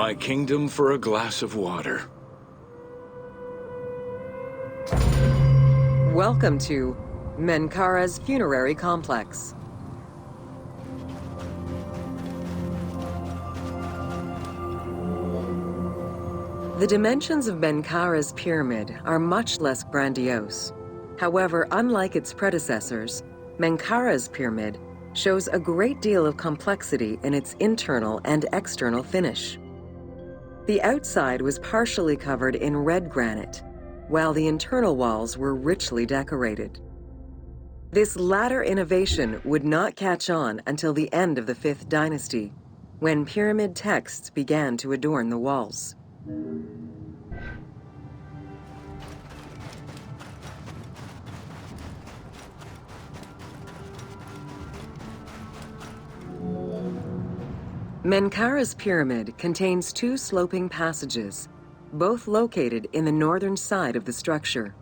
my kingdom for a glass of water. Welcome to Menkaura's funerary complex. The dimensions of Menkaura's pyramid are much less grandiose. However, unlike its predecessors, Menkaura's pyramid shows a great deal of complexity in its internal and external finish. The outside was partially covered in red granite, while the internal walls were richly decorated. This latter innovation would not catch on until the end of the 5th dynasty, when pyramid texts began to adorn the walls. Menkaura's pyramid contains 2 sloping passages, both located in the northern side of the structure.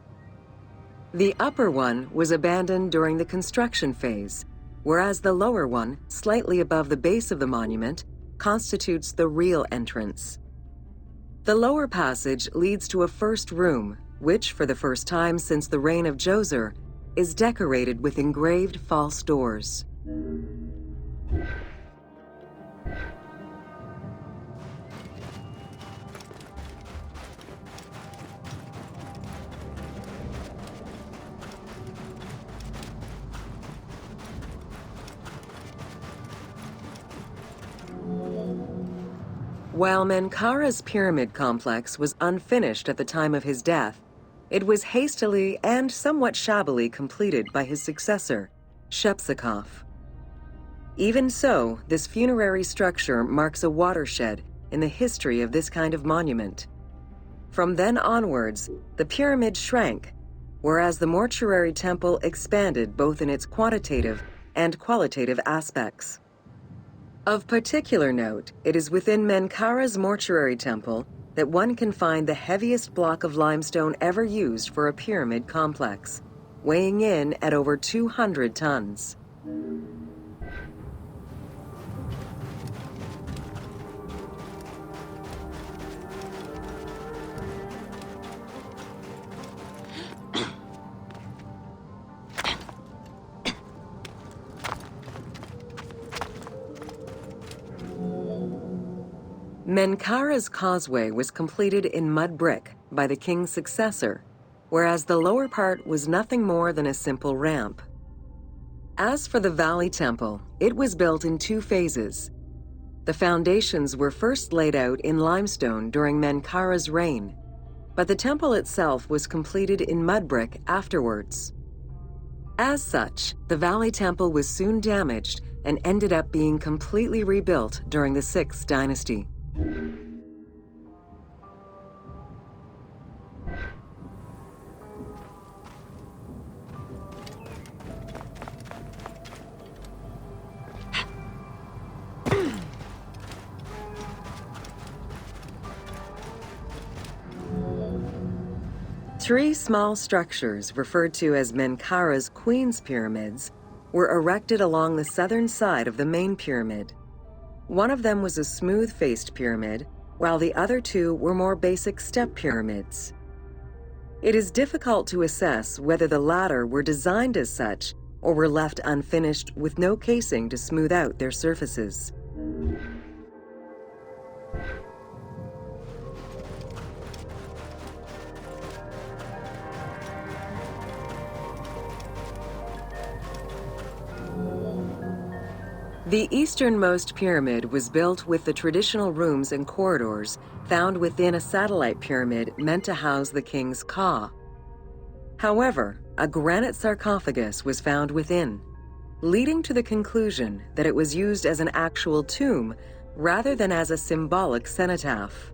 The upper one was abandoned during the construction phase, whereas the lower one, slightly above the base of the monument, constitutes the real entrance. The lower passage leads to a first room, which, for the first time since the reign of Djoser, is decorated with engraved false doors. While Menkaura's pyramid complex was unfinished at the time of his death, it was hastily and somewhat shabbily completed by his successor, Shepseskaf. Even so, this funerary structure marks a watershed in the history of this kind of monument. From then onwards, the pyramid shrank, whereas the mortuary temple expanded both in its quantitative and qualitative aspects. Of particular note, it is within Menkaura's mortuary temple that one can find the heaviest block of limestone ever used for a pyramid complex, weighing in at over 200 tons. Menkaura's causeway was completed in mud brick by the king's successor, whereas the lower part was nothing more than a simple ramp. As for the Valley Temple, it was built in 2 phases. The foundations were first laid out in limestone during Menkaura's reign, but the temple itself was completed in mud brick afterwards. As such, the Valley Temple was soon damaged and ended up being completely rebuilt during the 6th dynasty. Three small structures, referred to as Menkaura's Queen's Pyramids, were erected along the southern side of the main pyramid. One of them was a smooth-faced pyramid, while the other 2 were more basic step pyramids. It is difficult to assess whether the latter were designed as such or were left unfinished with no casing to smooth out their surfaces. The easternmost pyramid was built with the traditional rooms and corridors found within a satellite pyramid meant to house the king's ka. However, a granite sarcophagus was found within, leading to the conclusion that it was used as an actual tomb rather than as a symbolic cenotaph.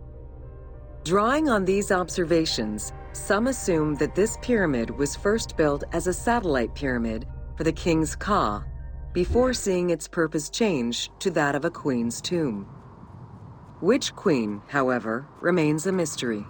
Drawing on these observations, some assume that this pyramid was first built as a satellite pyramid for the king's ka, before seeing its purpose change to that of a queen's tomb. Which queen, however, remains a mystery.